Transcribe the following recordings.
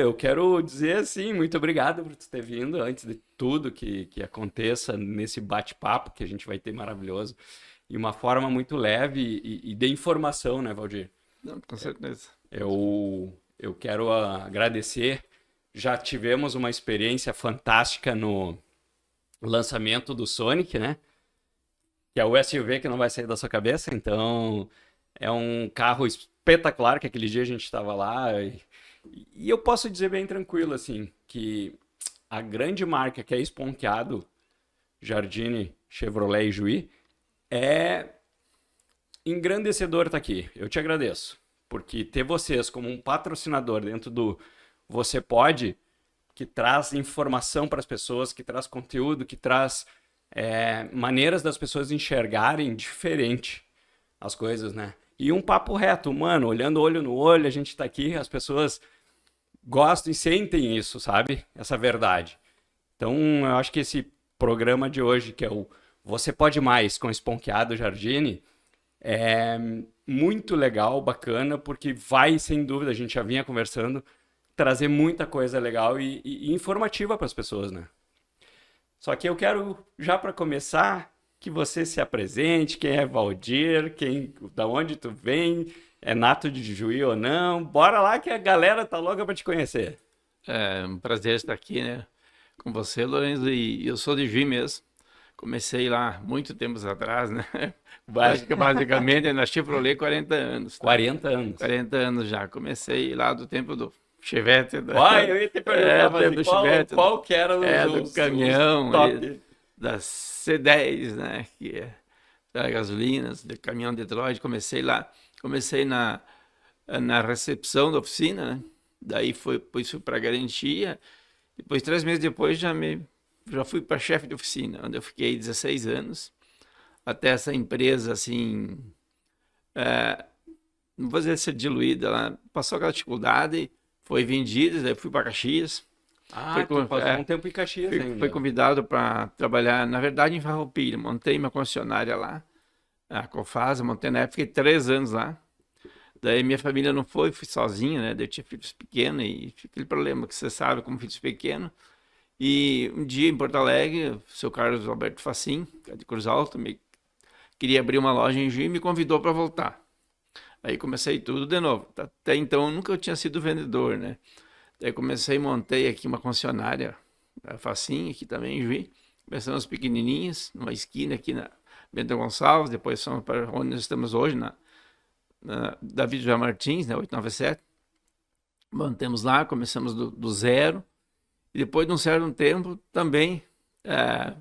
eu quero dizer assim, muito obrigado por tu ter vindo antes de tudo que aconteça nesse bate-papo que a gente vai ter maravilhoso. E uma forma muito leve e de informação, né, Valdir? Não, com certeza. Eu quero agradecer. Já tivemos uma experiência fantástica no lançamento do Sonic, né? Que é o SUV que não vai sair da sua cabeça. Então, é um carro espetacular, que aquele dia a gente estava lá. E eu posso dizer bem tranquilo, assim, que a grande marca que é Esponqueado, Jardine, Chevrolet e Juí, é engrandecedor estar aqui. Eu te agradeço. Porque ter vocês como um patrocinador dentro do Você Pode, que traz informação para as pessoas, que traz conteúdo, que traz maneiras das pessoas enxergarem diferente as coisas, né? E um papo reto, mano, olhando olho no olho, a gente tá aqui, as pessoas gostam e sentem isso, sabe? Essa verdade. Então, eu acho que esse programa de hoje, que é o Você Pode Mais com Esponqueado Jardine, é muito legal, bacana, porque vai, sem dúvida, a gente já vinha conversando, trazer muita coisa legal e informativa para as pessoas, né? Só que eu quero, já para começar, que você se apresente, quem é Valdir, da onde tu vem, é nato de Juí ou não. Bora lá que a galera tá louca para te conhecer. É um prazer estar aqui, né, com você, Lorenzo, e eu sou de Juí mesmo. Comecei lá muito tempos atrás, né? Basicamente na Chevrolet 40 anos, tá? 40 anos. 40 anos já. Comecei lá do tempo do Chevette. Uai, eu ia te perguntar, do tempo do Chevette. qual que era do caminhão, top? da C10, né? Que é da gasolina, do caminhão de Detroit. Comecei lá. Comecei na recepção da oficina, né? Daí depois fui para garantia. Depois, 3 meses depois, já fui para chefe de oficina, onde eu fiquei 16 anos. Até essa empresa, assim, não vou dizer ser diluída, ela passou aquela dificuldade, foi vendida, daí fui para Caxias. Tu passou um tempo em Caxias ainda. Fui convidado para trabalhar, na verdade, em Farroupilha. Montei uma concessionária lá, a Cofasa, montei na época, fiquei 3 anos lá. Daí minha família não foi, fui sozinho, né? Daí eu tinha filhos pequenos e aquele problema que você sabe como filhos pequenos. E um dia em Porto Alegre, o seu Carlos Alberto Facim, de Cruz Alta, queria abrir uma loja em Juí e me convidou para voltar. Aí comecei tudo de novo. Até então nunca eu tinha sido vendedor, né? Daí montei aqui uma concessionária, a Facim, aqui também em Juí. Começamos pequenininhas, numa esquina aqui na Bento Gonçalves, depois fomos para onde nós estamos hoje, na David João Martins, né, 897. Montamos lá, começamos do zero. E depois de um certo tempo, também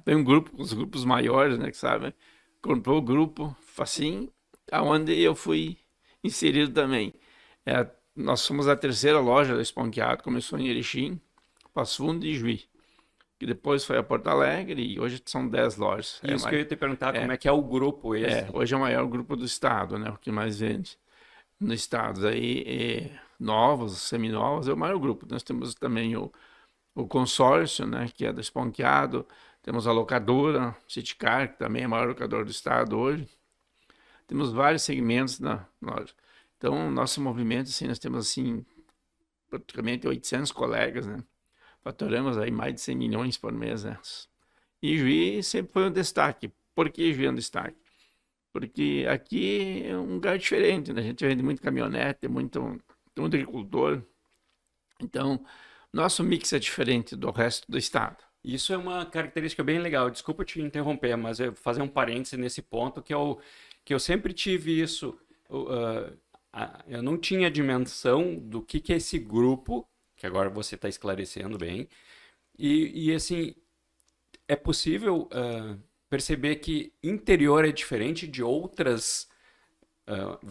tem um grupo, os grupos maiores, né, que sabem, comprou o grupo Facim, aonde eu fui inserido também. Nós somos a terceira loja da Esponqueado, começou em Erechim, Passo Fundo e Juí. Que depois foi a Porto Alegre e hoje são 10 lojas. Isso que eu ia te perguntar, como é que é o grupo esse? Hoje é o maior grupo do estado, né, o que mais vende no estado. Aí, novos, seminovos, é o maior grupo. Nós temos também o consórcio, né, que é do Esponqueado, temos a locadora, Citicar, que também é a maior locadora do estado hoje. Temos vários segmentos na loja. Então, nosso movimento, assim, nós temos, assim, praticamente 800 colegas, né? Faturamos aí mais de 100 milhões por mês, né? E Juí sempre foi um destaque. Por que Juí é um destaque? Porque aqui é um lugar diferente, né? A gente vende muito caminhonete, muito agricultor. Então, nosso mix é diferente do resto do estado. Isso é uma característica bem legal. Desculpa te interromper, mas eu vou fazer um parêntese nesse ponto que eu sempre tive isso. Eu não tinha dimensão do que é esse grupo, que agora você está esclarecendo bem. E assim, é possível perceber que interior é diferente de outras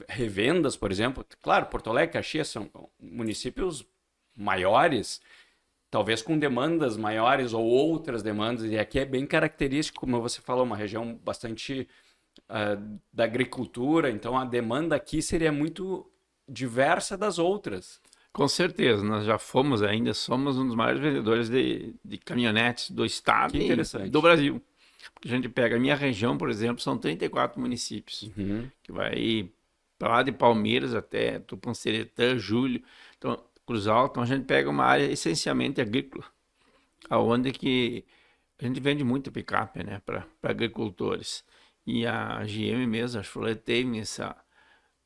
revendas, por exemplo. Claro, Porto Alegre e Caxias são municípios maiores, talvez com demandas maiores ou outras demandas, e aqui é bem característico, como você falou, uma região bastante da agricultura, então a demanda aqui seria muito diversa das outras. Com certeza, nós já fomos, ainda somos um dos maiores vendedores de caminhonetes do estado e do Brasil. Porque a gente pega a minha região, por exemplo, são 34 municípios, que vai para lá de Palmeiras até Tupanciretã, Júlio. Então, Cruz Alta, então a gente pega uma área essencialmente agrícola, aonde que a gente vende muito picape, né, para agricultores. E a GM mesmo, a Chevrolet, tem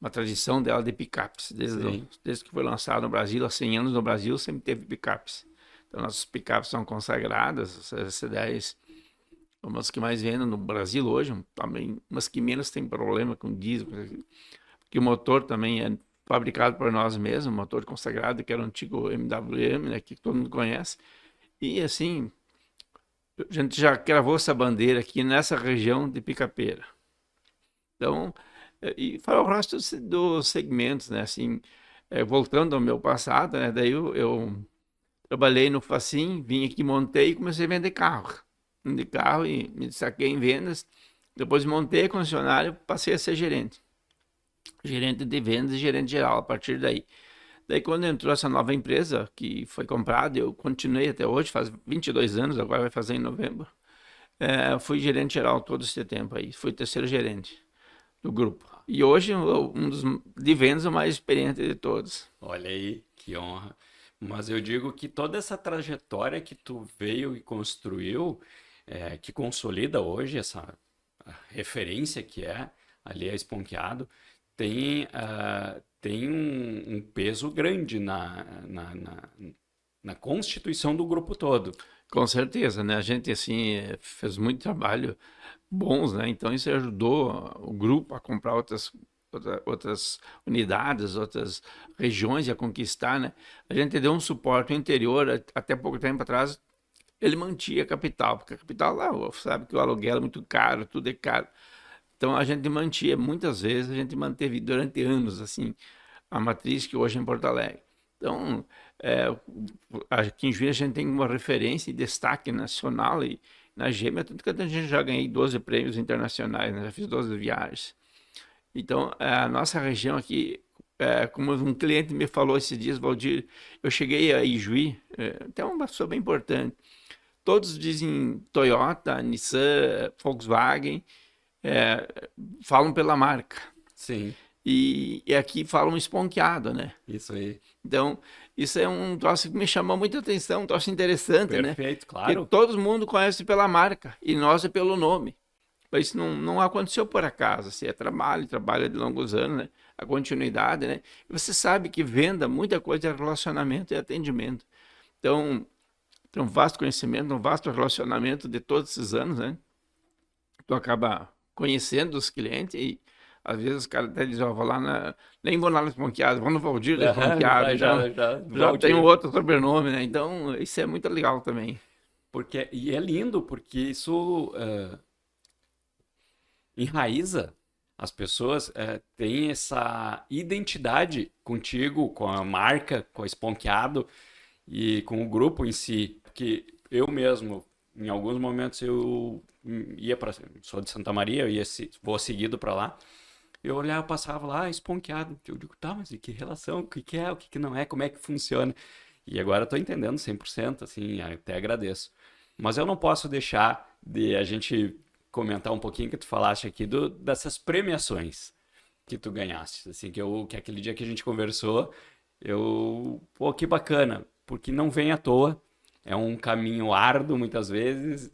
uma tradição dela de picapes. Desde que foi lançado no Brasil, há 100 anos no Brasil, sempre teve picapes. Então, nossas picapes são consagradas, as C10, umas que mais vendem no Brasil hoje, também, umas que menos tem problema com diesel, porque o motor também é fabricado por nós mesmos, motor consagrado, que era o antigo MWM, né, que todo mundo conhece. E assim, a gente já cravou essa bandeira aqui nessa região de Picapeira. Então, e fala o resto dos segmentos, né? Assim, voltando ao meu passado, né? Daí eu trabalhei no Facim, vim aqui, montei e comecei a vender carro. Vendi carro e me destaquei em vendas. Depois montei a concessionária, passei a ser gerente. Gerente de vendas e gerente geral, a partir daí. Daí quando entrou essa nova empresa, que foi comprada, eu continuei até hoje, faz 22 anos, agora vai fazer em novembro. Fui gerente geral todo esse tempo aí, fui terceiro gerente do grupo. E hoje, um dos de vendas, o mais experiente de todos. Olha aí, que honra. Mas eu digo que toda essa trajetória que tu veio e construiu, que consolida hoje essa referência que é ali a Esponqueado, tem um peso grande na constituição do grupo todo. Com certeza, né? A gente, assim, fez muito trabalho bons, né? Então, isso ajudou o grupo a comprar outras unidades, outras regiões e a conquistar, né? A gente deu um suporte ao interior, até pouco tempo atrás, ele mantinha a capital, porque a capital lá, sabe que o aluguel é muito caro, tudo é caro. Então, a gente mantinha, muitas vezes, a gente manteve durante anos, assim, a matriz que hoje é em Porto Alegre. Então, aqui em Juiz a gente tem uma referência e destaque nacional e na Gêmea, tanto que a gente já ganhei 12 prêmios internacionais, né? Já fiz 12 viagens. Então, a nossa região aqui, como um cliente me falou esses dias, Valdir, eu cheguei a Ijuí, até uma pessoa bem importante, todos dizem Toyota, Nissan, Volkswagen, falam pela marca. Sim. E aqui falam esponqueado, né? Isso aí. Então, isso é um troço que me chamou muita atenção, um troço interessante, né? Perfeito, claro. Porque todo mundo conhece pela marca e nós é pelo nome. Mas isso não aconteceu por acaso, assim, é trabalho de longos anos, né? A continuidade, né? E você sabe que venda, muita coisa é relacionamento e atendimento. Então, tem um vasto conhecimento, um vasto relacionamento de todos esses anos, né? Tu acaba conhecendo os clientes e às vezes os caras até dizem, vou lá nem vou lá no Esponqueado, vou no Valdir do Esponqueado. Já tem um outro sobrenome, né? Então, isso é muito legal também. E é lindo, porque isso enraiza as pessoas, têm essa identidade contigo, com a marca, com a Esponqueado e com o grupo em si. Porque eu mesmo, em alguns momentos, eu sou de Santa Maria, vou seguido para lá. Eu olhava, passava lá, Esponqueado. Eu digo, tá, mas e que relação? O que é? O que não é? Como é que funciona? E agora eu tô entendendo 100%, assim, até agradeço. Mas eu não posso deixar de a gente comentar um pouquinho que tu falaste aqui dessas premiações que tu ganhaste. Assim, que aquele dia que a gente conversou, pô, que bacana, porque não vem à toa. É um caminho árduo, muitas vezes.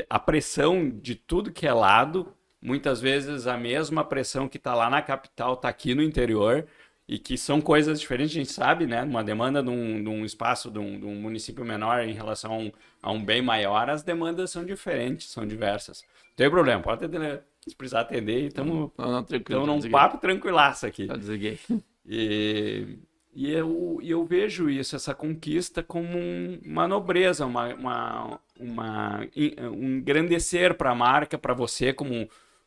A pressão de tudo que é lado, muitas vezes a mesma pressão que está lá na capital está aqui no interior e que são coisas diferentes, a gente sabe, né? Uma demanda de um espaço, de um município menor em relação a um bem maior, as demandas são diferentes, são diversas. Não tem problema, pode atender, se precisar atender, estamos num papo tranquilaço aqui. Desliguei. E eu vejo isso, essa conquista, como uma nobreza, um engrandecer para a marca, para você,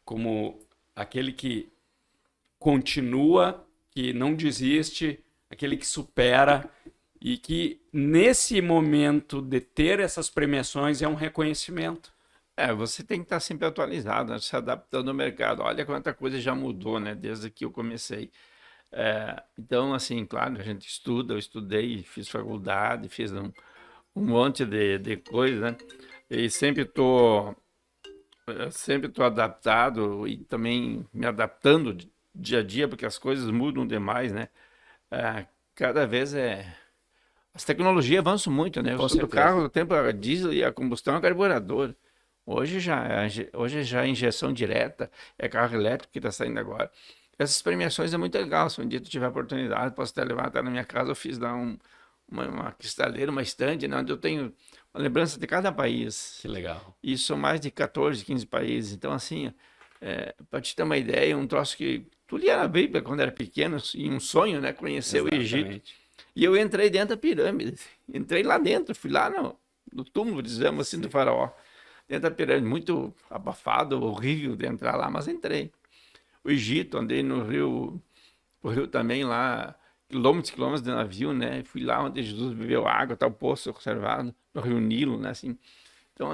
como aquele que continua, que não desiste, aquele que supera e que nesse momento de ter essas premiações é um reconhecimento. Você tem que estar sempre atualizado, né? Se adaptando ao mercado. Olha quanta coisa já mudou, né? Desde que eu comecei. Então, assim, claro, a gente estuda, eu estudei, fiz faculdade, fiz um monte de coisa, né? E sempre tô adaptado e também me adaptando dia a dia, porque as coisas mudam demais, né? Cada vez as tecnologias avançam muito, né? Com O do certeza. carro, no tempo, a diesel e a combustão é carburador. Hoje já é injeção direta, é carro elétrico que está saindo agora. Essas premiações é muito legal. Se um dia tu tiver oportunidade, posso até levar até na minha casa. Eu fiz lá uma cristaleira, uma estande, né, onde eu tenho uma lembrança de cada país. Que legal. E são mais de 14, 15 países. Então, assim, para te ter uma ideia, um troço que tu lia na Bíblia quando era pequeno, e um sonho, né? Conhecer o Egito. Exatamente. E eu entrei dentro da pirâmide. Entrei lá dentro, fui lá no túmulo, dizemos assim, do faraó. Dentro da pirâmide, muito abafado, horrível de entrar lá, mas entrei. O Egito, andei no rio, o rio também lá, quilômetros e quilômetros de navio, né? Fui lá onde Jesus bebeu água, tá o poço conservado, no rio Nilo, né? Assim. Então,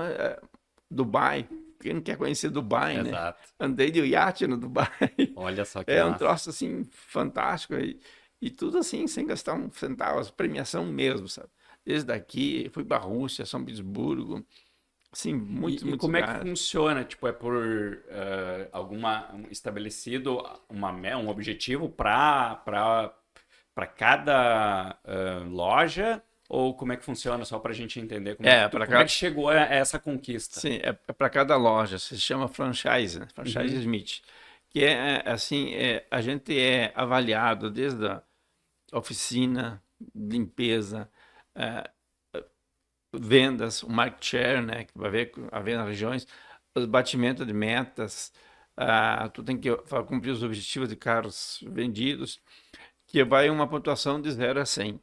Dubai, quem não quer conhecer Dubai, né? Exato. Andei de iate no Dubai. Olha só que É um massa. troço, assim, fantástico. E tudo assim, sem gastar um centavo, premiação mesmo, sabe? Desde aqui, fui para a Rússia, São Petersburgo, assim, muitos, E muitos como é que lugares. funciona? Tipo, é por estabelecido um objetivo para cada loja? Ou como é que funciona? Só para a gente entender Para como é que cada, chegou a essa conquista. sim, é para cada loja, se chama franchise, né? Franchise Uhum. Smith, que assim, a gente é avaliado desde a oficina, limpeza, é, vendas, o market share, né, que vai ver a venda nas regiões, os batimentos de metas, tu tem que cumprir os objetivos de carros vendidos, que vai uma pontuação de 0 a 100.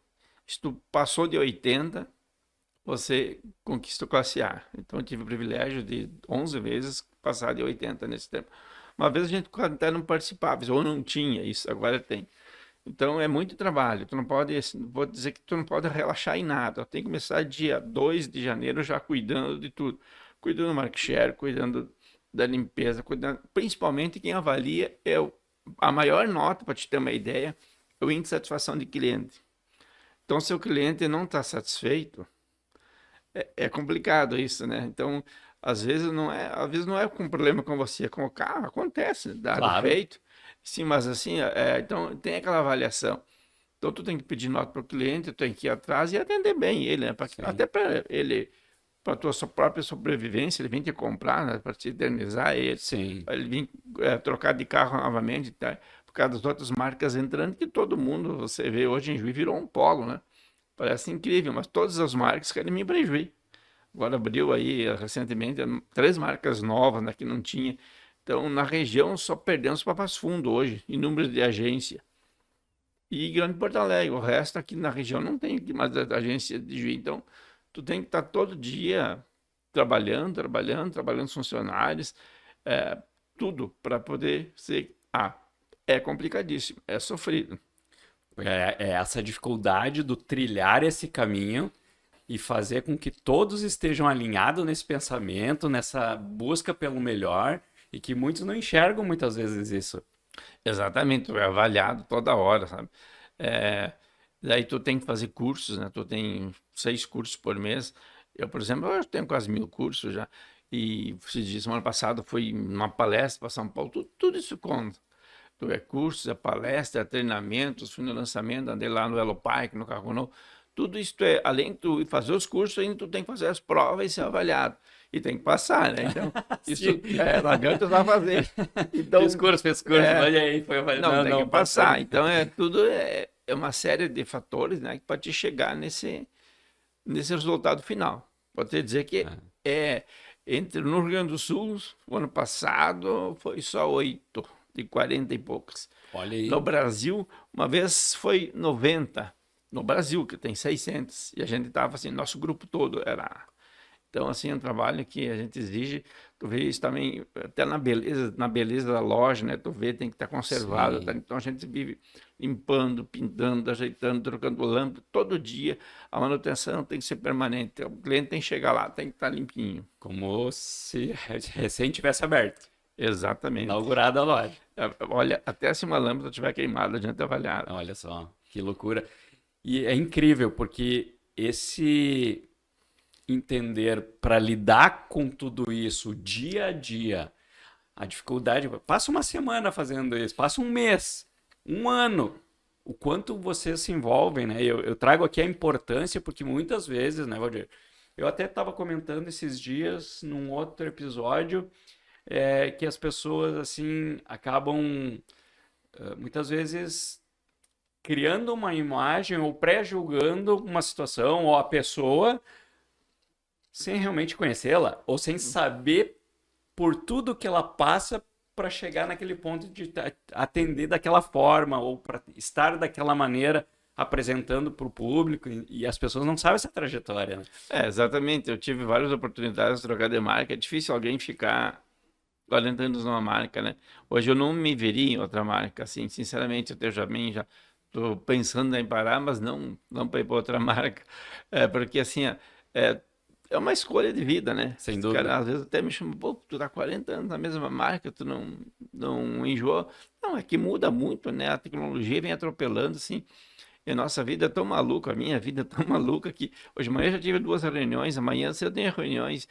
Se tu passou de 80, você conquista o classe A. Então, eu tive o privilégio de 11 vezes passar de 80 nesse tempo. Uma vez a gente até não participava, ou não tinha isso, agora tem. Então, é muito trabalho. Tu não pode, vou dizer que tu não pode relaxar em nada. Tem que começar dia 2 de janeiro já cuidando de tudo. Cuidando do market share, cuidando da limpeza, cuidando, principalmente quem avalia a maior nota, para te ter uma ideia, é o índice de satisfação de cliente. Então, se o cliente não está satisfeito, é complicado isso, né? Então, às vezes não é com problema com você, é com o carro, acontece, dá Claro. defeito. Sim, mas assim, então tem aquela avaliação. Então, tu tem que pedir nota para o cliente, tu tem que ir atrás e atender bem ele, né? Sim. Até para ele, para tua própria sobrevivência, ele vem te comprar, né? Para te eternizar ele, Sim. para ele vir trocar de carro novamente, tá? Por causa das outras marcas entrando, que todo mundo, você vê hoje em Juiz, virou um polo, né? Parece incrível, mas todas as marcas querem me prejuízo. Agora abriu aí recentemente 3 marcas novas, né, que não tinha. Então, na região só perdemos para Passo Fundo hoje, em números de agência. E Grande Porto Alegre, o resto aqui na região não tem mais agência de juiz. Então, tu tem que estar todo dia trabalhando os funcionários, é, tudo para poder ser. É complicadíssimo, é sofrido. É essa dificuldade do trilhar esse caminho e fazer com que todos estejam alinhados nesse pensamento, nessa busca pelo melhor, e que muitos não enxergam muitas vezes isso. Exatamente, tu é avaliado toda hora, sabe? É, daí tu tem que fazer cursos, né? Tu tem 6 cursos por mês. Eu, por exemplo, eu tenho quase 1.000 cursos já. E semana passada fui numa palestra para São Paulo, tudo isso conta. Tu é cursos, é palestra, é treinamentos, fui no lançamento, andei lá no Elo Park, no Carro Novo. Tudo isso além de tu fazer os cursos, ainda tu tem que fazer as provas e ser avaliado. E tem que passar, né? Então, isso Sim. não adianta só fazer. Então, Fez curso, é, olha aí, foi, não, tem que passou. passar. Então, tudo é uma série de fatores, né, para te chegar nesse resultado final. Pode te dizer que no Rio Grande do Sul, o ano passado, foi só 8 de 40 e poucas. Olha aí. No Brasil, uma vez foi 90. No Brasil, que tem 600. E a gente estava assim, nosso grupo todo era. Então, assim, é um trabalho que a gente exige. Tu vê isso também, até na beleza da loja, né? Tu vê, tem que estar conservado. Sim. Tá? Então, a gente vive limpando, pintando, ajeitando, trocando lâmpada. Todo dia, a manutenção tem que ser permanente. O cliente tem que chegar lá, tem que estar limpinho. Como se recém tivesse aberto. Exatamente. Inaugurada a loja. Olha, até se uma lâmpada estiver queimada, a gente avaliar. Olha só, que loucura. E é incrível, porque esse entender para lidar com tudo isso dia a dia, a dificuldade, passa uma semana fazendo isso, passa um mês, um ano, o quanto vocês se envolvem, né? Eu trago aqui a importância, porque muitas vezes, né, Valdir? Eu até estava comentando esses dias num outro episódio que as pessoas, assim, acabam muitas vezes criando uma imagem ou pré-julgando uma situação ou a pessoa sem realmente conhecê-la ou sem saber por tudo que ela passa para chegar naquele ponto de atender daquela forma ou para estar daquela maneira apresentando para o público e as pessoas não sabem essa trajetória, né? Exatamente. Eu tive várias oportunidades de trocar de marca. É difícil alguém ficar 40 anos numa marca, né? Hoje eu não me veria em outra marca, assim, sinceramente, eu já estou pensando em parar, mas não para ir para outra marca. Porque assim, é, é uma escolha de vida, né? Sem Os caras dúvida. às vezes até me chamam, pô, tu tá 40 anos na mesma marca, tu não enjoa. Não, é que muda muito, né? A tecnologia vem atropelando, assim. E a nossa vida é tão maluca, a minha vida é tão maluca que hoje de manhã eu já tive 2 reuniões, amanhã eu tenho reuniões,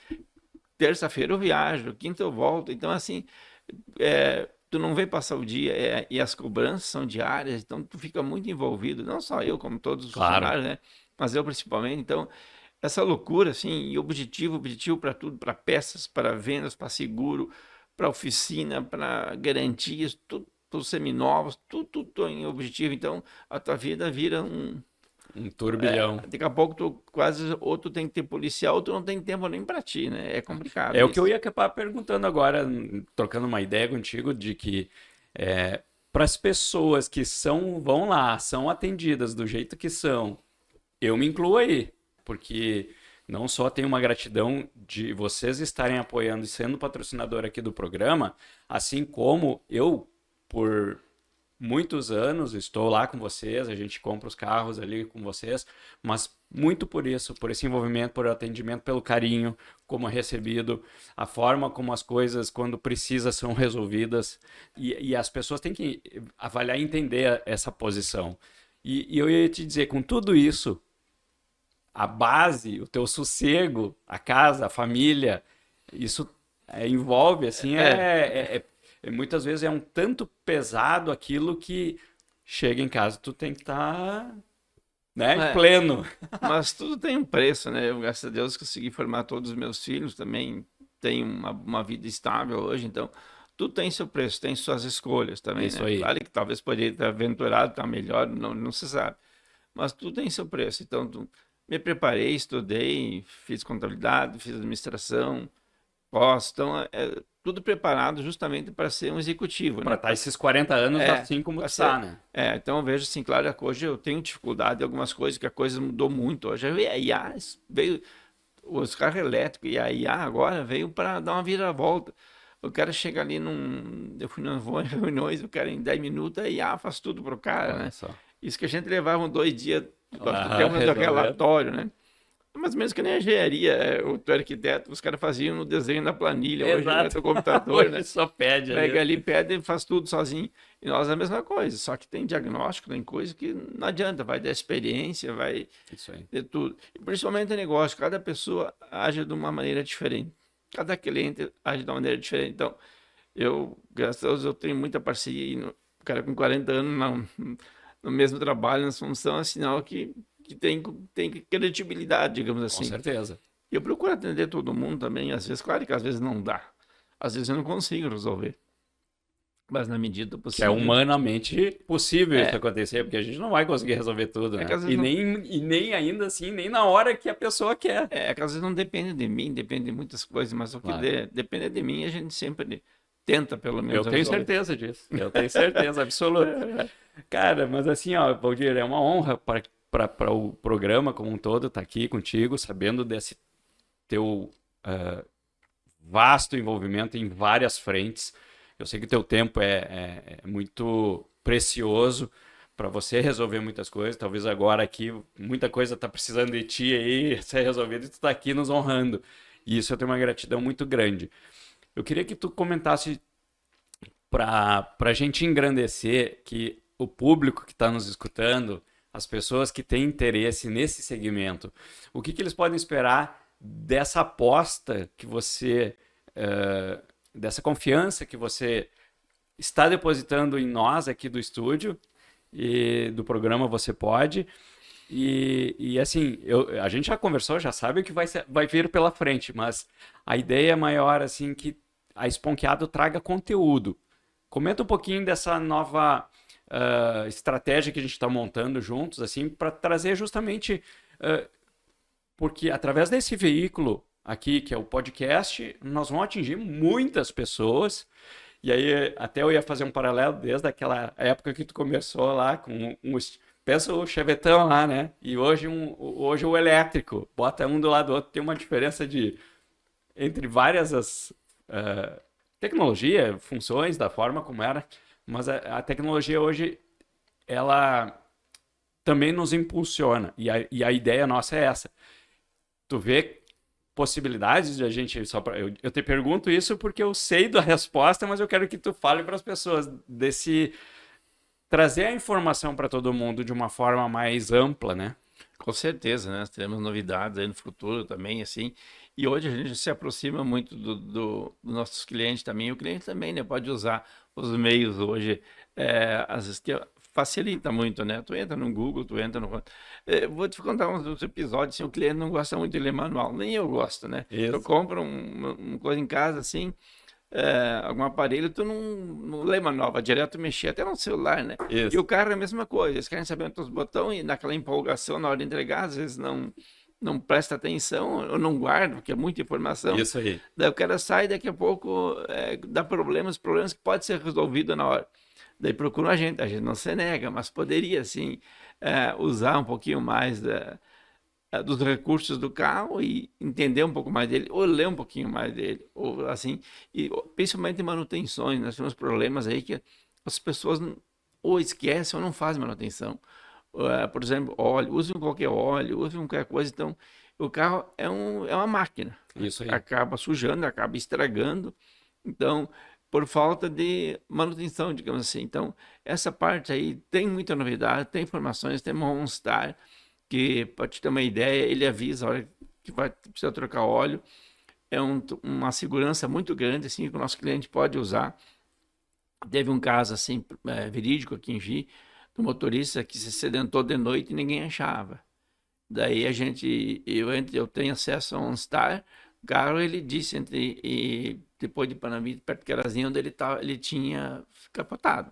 terça-feira eu viajo, quinta eu volto. Então, assim, tu não vê passar o dia e as cobranças são diárias, então tu fica muito envolvido, não só eu, como todos os Claro. funcionários, né? Mas eu principalmente. Então, essa loucura, assim, e objetivo para tudo, para peças, para vendas, para seguro, para oficina, para garantias, tudo, os seminovos, tudo em objetivo. Então, a tua vida vira Um turbilhão. daqui a pouco tu quase, ou tu tem que ter policial, ou tu não tem tempo nem para ti, né? É complicado É o que eu isso. ia acabar perguntando agora, trocando uma ideia contigo, de que para as pessoas que vão lá, são atendidas do jeito que são, eu me incluo aí, porque não só tenho uma gratidão de vocês estarem apoiando e sendo patrocinador aqui do programa, assim como eu, por muitos anos, estou lá com vocês, a gente compra os carros ali com vocês, mas muito por isso, por esse envolvimento, por atendimento, pelo carinho, como é recebido, a forma como as coisas, quando precisa, são resolvidas, e as pessoas têm que avaliar e entender essa posição. E eu ia te dizer, com tudo isso, a base, o teu sossego, a casa, a família, isso envolve, assim, É, muitas vezes é um tanto pesado aquilo que chega em casa, tu tem que estar, né, é, pleno. mas tudo tem um preço, né? Eu, graças a Deus, consegui formar todos os meus filhos também. Tenho uma vida estável hoje, então tudo tem seu preço, tem suas escolhas também, Isso né? aí. Claro que talvez poderia ter aventurado, tá melhor, não se sabe. Mas tudo tem seu preço. Então, me preparei, estudei, fiz contabilidade, fiz administração, pós. Então, tudo preparado justamente para ser um executivo, Para né? estar esses 40 anos É, assim como para tu tá, ser. né? Então eu vejo assim, claro, que hoje eu tenho dificuldade em algumas coisas, que a coisa mudou muito. Hoje a IA veio, os carros elétricos e a IA agora veio para dar uma viravolta. O cara chega ali eu fui vou em reuniões, o cara em 10 minutos, a IA faz tudo pro cara, Olha né? só. Isso que a gente levava 2 dias para ter Aham, um resolvendo. relatório, né? Mais ou menos que nem a engenharia, o teu arquiteto, os caras faziam no desenho da planilha, hoje é Exato. do computador, Hoje né? só pede Pega ali. ali, pede e faz tudo sozinho. E nós é a mesma coisa, só que tem diagnóstico, tem coisa que não adianta, vai da experiência, vai Isso aí. de tudo. E principalmente o negócio, cada pessoa age de uma maneira diferente. Cada cliente age de uma maneira diferente. Então, graças a Deus, eu tenho muita parceria. E o cara com 40 anos no mesmo trabalho, na função, é sinal que tem credibilidade, digamos Com assim. certeza. E eu procuro atender todo mundo também, às vezes, claro que às vezes não dá. Às vezes eu não consigo resolver. Mas na medida do Que é possível. humanamente possível isso É, acontecer, porque a gente não vai conseguir resolver tudo, é que né? às vezes E não, nem ainda assim, nem na hora que a pessoa quer. é que às vezes não depende de mim, depende de muitas coisas, mas o que Claro. depende de mim, a gente sempre tenta, pelo Eu menos, tenho resolver. certeza disso. Eu tenho certeza absoluta. Cara, mas assim, ó, Valdir, é uma honra para o programa como um todo estar aqui contigo, sabendo desse teu vasto envolvimento em várias frentes. Eu sei que teu tempo é muito precioso para você resolver muitas coisas. Talvez agora aqui muita coisa está precisando de ti aí ser resolvida e tu está aqui nos honrando. E isso eu tenho uma gratidão muito grande. Eu queria que tu comentasse para a gente engrandecer que o público que está nos escutando, as pessoas que têm interesse nesse segmento, o que eles podem esperar dessa aposta que você, dessa confiança que você está depositando em nós aqui do estúdio e do programa Você Pode. E assim, a gente já conversou, já sabe o que vai vir pela frente, mas a ideia é maior, assim, que a Esponqueado traga conteúdo. Comenta um pouquinho dessa nova estratégia que a gente está montando juntos, assim, para trazer justamente, porque através desse veículo aqui, que é o podcast, nós vamos atingir muitas pessoas. E aí, até eu ia fazer um paralelo desde aquela época que tu começou lá com pensa o chevetão lá, né? E hoje o elétrico, bota um do lado do outro, tem uma diferença entre várias tecnologia, funções, da forma como era, mas a tecnologia hoje, ela também nos impulsiona, e a ideia nossa é essa. Tu vê possibilidades de a gente, eu te pergunto isso porque eu sei da resposta, mas eu quero que tu fale para as pessoas trazer a informação para todo mundo de uma forma mais ampla, né? Com certeza, né? Teremos novidades aí no futuro também, assim. E hoje a gente se aproxima muito dos nossos clientes também. O cliente também, né, pode usar os meios hoje, às vezes que facilita muito, né? Tu entra no Google, tu entra no... vou te contar uns episódios, assim, o cliente não gosta muito de ler manual, nem eu gosto, né? Isso. Eu compro uma coisa em casa, assim, algum aparelho, tu não lê manual, vai direto mexer até no celular, né? Isso. E o carro é a mesma coisa, eles querem saber os botões e naquela empolgação na hora de entregar, às vezes não presta atenção, eu não guardo, porque é muita informação. Isso aí. Daí o cara sai, daqui a pouco dá problemas que podem ser resolvidos na hora. Daí procura a gente não se nega, mas poderia, assim, usar um pouquinho mais dos recursos do carro e entender um pouco mais dele, ou ler um pouquinho mais dele, ou assim, e principalmente em manutenções, nós temos problemas aí que as pessoas ou esquecem ou não fazem manutenção. Por exemplo, óleo, usem qualquer óleo, usem qualquer coisa, então o carro é uma máquina. Isso aí. Acaba sujando, acaba estragando, então, por falta de manutenção, digamos assim. Então, essa parte aí tem muita novidade, tem informações, tem um OnStar, que, para te ter uma ideia, ele avisa a hora que precisa trocar óleo. É uma segurança muito grande, assim, que o nosso cliente pode usar. Teve um caso, assim, verídico aqui em Gi, do motorista que se acidentou de noite e ninguém achava. Daí eu tenho acesso a um OnStar, o carro, ele disse, depois de Panambi, perto de Carazinho, onde ele tinha capotado.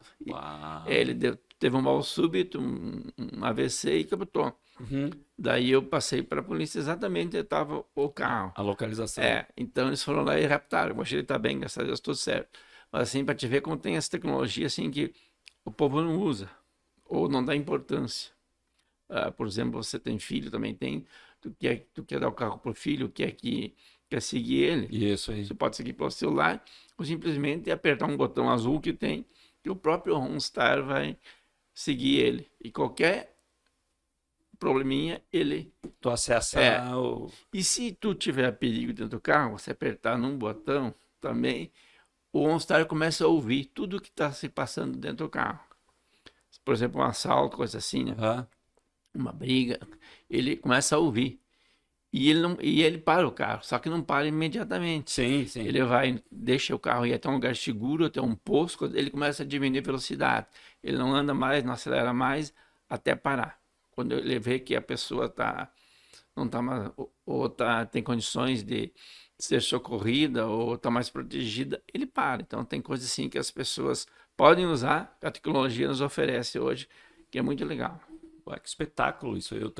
Ele teve um mal súbito, um AVC e capotou. Uhum. Daí eu passei para a polícia exatamente onde estava o carro. A localização. Então eles foram lá e raptaram. Eu achei que ele está bem, graças a Deus, tudo certo. Mas assim, para te ver como tem essa tecnologia assim que o povo não usa ou não dá importância. Por exemplo, você tem filho, também tem. Tu quer dar o carro para o filho, quer seguir ele. Isso aí. Você pode seguir pelo celular ou simplesmente apertar um botão azul que tem, que o próprio OnStar vai seguir ele. E qualquer probleminha, tu acessa E se tu tiver perigo dentro do carro, você apertar num botão também, o OnStar começa a ouvir tudo que está se passando dentro do carro. Por exemplo, um assalto, coisa assim, né? Uma briga, ele começa a ouvir. E ele para o carro, só que não para imediatamente. Sim, sim. Ele deixa o carro ir até um lugar seguro, até um posto, ele começa a diminuir a velocidade. Ele não anda mais, não acelera mais, até parar. Quando ele vê que a pessoa não está mais, ou tem condições de ser socorrida, ou está mais protegida, ele para. Então tem coisas assim que as pessoas podem usar, que a tecnologia nos oferece hoje, que é muito legal. Ué, que espetáculo, isso eu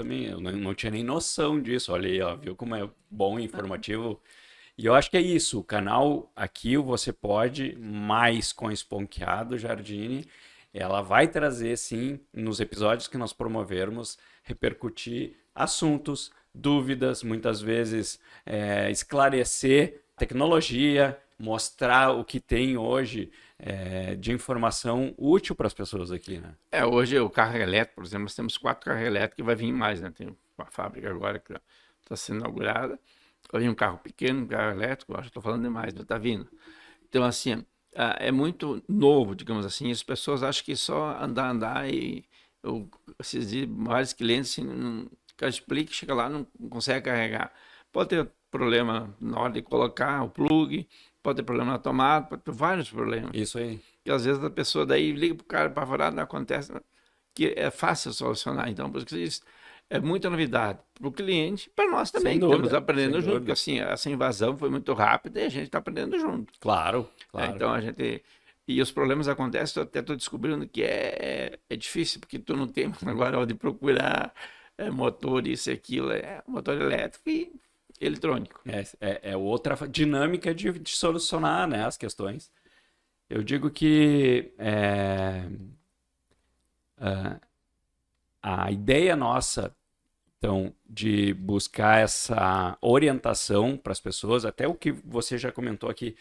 não tinha nem noção disso. Olha aí, ó, viu como é bom e informativo. E eu acho que é isso, o canal aqui, o Você Pode, mais com Esponqueado Jardine, ela vai trazer, sim, nos episódios que nós promovermos, repercutir assuntos, dúvidas, muitas vezes esclarecer tecnologia, mostrar o que tem hoje de informação útil para as pessoas aqui, né? Hoje o carro elétrico, por exemplo, nós temos 4 carros elétricos que vai vir mais, né? Tem uma fábrica agora que está sendo inaugurada, vai vir um carro pequeno, um carro elétrico, acho que estou falando demais, mas está vindo. Então, assim, é muito novo, digamos assim, as pessoas acham que só andar e esses dias, vários clientes, assim, o cara explica, chega lá, não consegue carregar. Pode ter problema na hora de colocar o plug, pode ter problema na tomada, pode ter vários problemas. Isso aí. E às vezes a pessoa daí liga pro cara para fora, não acontece. que é fácil solucionar. Então, por isso que isso é muita novidade para o cliente, para nós Sem também, que dúvida, estamos aprendendo sem junto, porque dúvida. assim, essa invasão foi muito rápida e a gente está aprendendo junto. Claro, Né? claro. Então, a gente... E os problemas acontecem, eu até estou descobrindo que é difícil, porque tu não tem agora onde procurar motor, isso e aquilo, motor elétrico e eletrônico. É outra dinâmica de solucionar, né, as questões. Eu digo que a ideia nossa, então, de buscar essa orientação para as pessoas, até o que você já comentou aqui,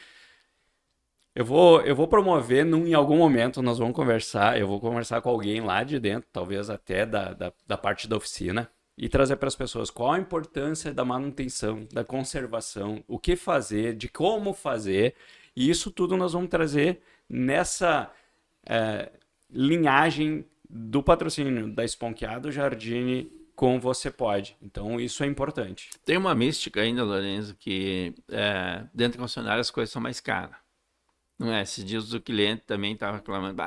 eu vou promover em algum momento, nós vamos conversar, eu vou conversar com alguém lá de dentro, talvez até da parte da oficina, e trazer para as pessoas qual a importância da manutenção, da conservação, o que fazer, de como fazer, e isso tudo nós vamos trazer nessa linhagem do patrocínio da Esponqueado Jardine com Você Pode. Então isso é importante. Tem uma mística ainda, Lorenzo, que dentro da concessionária as coisas são mais caras. Não é? Esses dias o cliente também estava reclamando,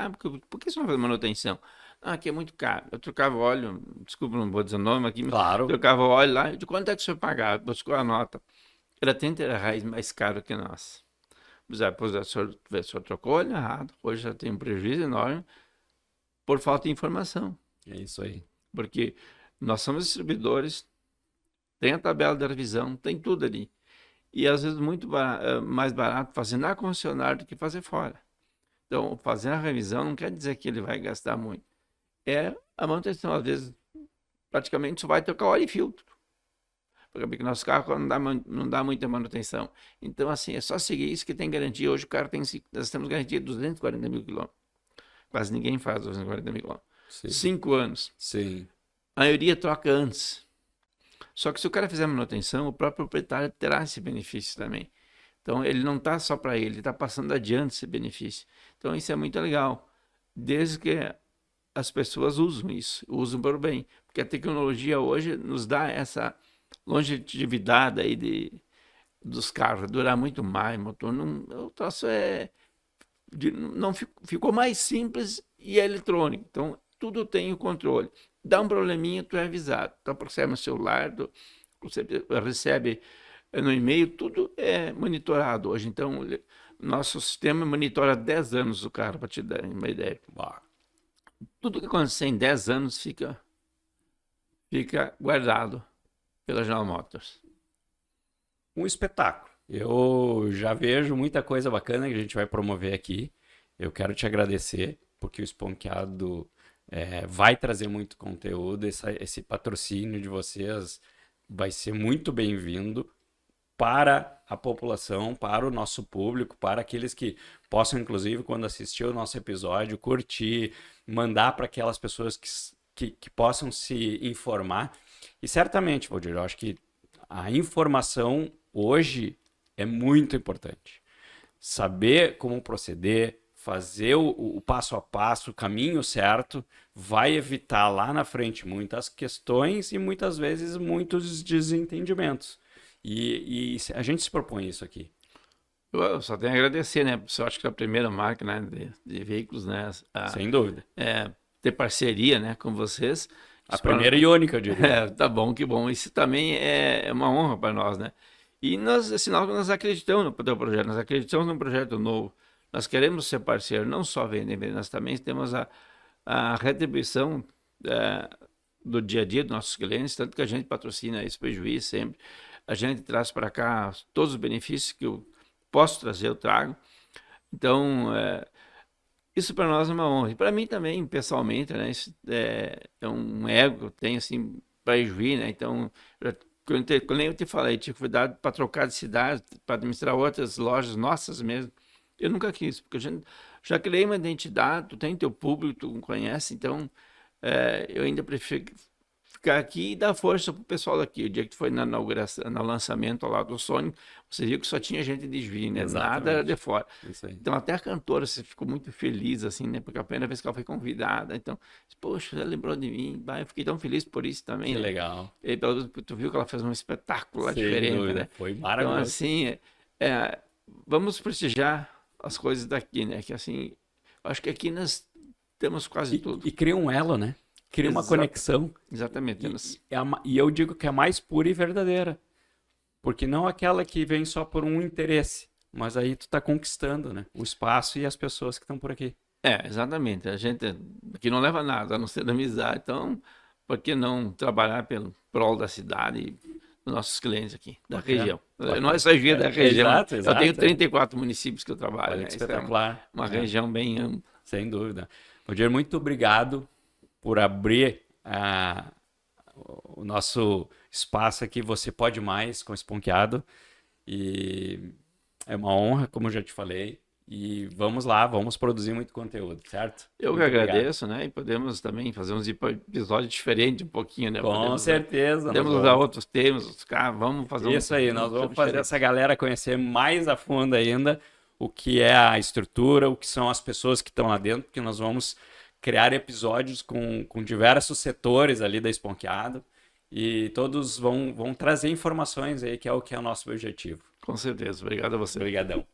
por que você não faz manutenção? Aqui é muito caro. Eu trocava óleo, desculpa, não vou dizer o nome aqui, mas Claro. trocava óleo lá, de quanto é que o senhor pagava? Buscou a nota. Era R$ 30 mais caro que nós. Pois o senhor trocou o óleo errado, hoje já tem um prejuízo enorme por falta de informação. É isso aí. Porque nós somos distribuidores, tem a tabela da revisão, tem tudo ali. E às vezes muito mais barato fazer na concessionária do que fazer fora. Então, fazer a revisão não quer dizer que ele vai gastar muito. É a manutenção, às vezes, praticamente só vai trocar óleo e filtro. Porque nosso carro não dá muita manutenção. Então, assim, é só seguir isso que tem garantia. Hoje o carro nós temos garantia de 240 mil quilômetros. Quase ninguém faz 240 mil quilômetros. 5 anos. Sim. A maioria troca antes. Só que se o cara fizer manutenção, o próprio proprietário terá esse benefício também. Então, ele não está só para ele está passando adiante esse benefício. Então, isso é muito legal. Desde que as pessoas usam para o bem. Porque a tecnologia hoje nos dá essa longevidade aí dos carros, durar muito mais, motor o troço não ficou mais simples e é eletrônico. Então, tudo tem o controle. Dá um probleminha, tu é avisado. Então, você recebe no celular, você recebe no e-mail, tudo é monitorado hoje. Então, nosso sistema monitora 10 anos o carro, para te dar uma ideia. Uau. Tudo que acontecer em 10 anos fica guardado pela General Motors. Um espetáculo. Eu já vejo muita coisa bacana que a gente vai promover aqui. Eu quero te agradecer, porque o Esponqueado vai trazer muito conteúdo. Esse patrocínio de vocês vai ser muito bem-vindo para a população, para o nosso público, para aqueles que possam, inclusive, quando assistir o nosso episódio, curtir, mandar para aquelas pessoas que possam se informar. E certamente, Valdir, eu acho que a informação hoje é muito importante. Saber como proceder, fazer o passo a passo, o caminho certo, vai evitar lá na frente muitas questões e muitas vezes muitos desentendimentos. E a gente se propõe isso aqui. Eu só tenho a agradecer, né? Eu acho que é a primeira marca, né, de veículos, né? Sem dúvida. Ter parceria, né, com vocês. A primeira e única, eu diria. Tá bom, que bom. Isso também é uma honra para nós, né? E é sinal que nós acreditamos no teu projeto, nós acreditamos num projeto novo. Nós queremos ser parceiro, não só vender, nós também temos a retribuição do dia a dia dos nossos clientes, tanto que a gente patrocina esse prejuízo sempre. A gente traz para cá todos os benefícios que eu posso trazer, eu trago. Então, isso para nós é uma honra. E para mim também, pessoalmente, né? Isso é um ego que eu tenho, assim, para Ijuí, né? Então, quando eu te falei, tive cuidado para trocar de cidade, para administrar outras lojas nossas mesmo. Eu nunca quis, porque a gente já criei uma identidade, tu tem teu público, tu conhece, então eu ainda prefiro ficar aqui e dar força pro pessoal daqui. O dia que tu foi na inauguração, no lançamento lá do Sonic, você viu que só tinha gente de Juiz, né? Nada era de fora. Isso aí. Então até a cantora você ficou muito feliz, assim, né? Porque a primeira vez que ela foi convidada, então, poxa, ela lembrou de mim, eu fiquei tão feliz por isso também. Que né? legal. E tu viu que ela fez um espetáculo lá Sem diferente, dúvida. né? Foi Então, maravilhoso. assim, vamos prestigiar as coisas daqui, né? Que assim, acho que aqui nós Temos quase tudo. E cria um elo, né? Cria uma conexão. Exatamente. Temos. E eu digo que é a mais pura e verdadeira. Porque não aquela que vem só por um interesse. Mas aí tu tá conquistando, né? O espaço e as pessoas que estão por aqui. Exatamente. A gente aqui não leva nada, a não ser da amizade. Então, por que não trabalhar pelo prol da cidade e dos nossos clientes aqui, da região? Não é só da região. Exato, Eu tenho 34 municípios que eu trabalho. Olha Né? que espetacular. Uma região bem ampla. Sem dúvida. Valdir, muito obrigado por abrir o nosso espaço aqui. Você pode mais com Esponqueado. E é uma honra, como eu já te falei. E vamos lá, vamos produzir muito conteúdo, certo? Eu que agradeço, né? E podemos também fazer uns episódios diferentes um pouquinho, né? Com certeza. Podemos usar outros temas, vamos fazer Isso aí, nós vamos fazer essa galera conhecer mais a fundo ainda o que é a estrutura, o que são as pessoas que estão lá dentro, porque nós vamos criar episódios com diversos setores ali da Esponqueado e todos vão trazer informações aí, que é o nosso objetivo. Com certeza. Obrigado a você. Obrigadão.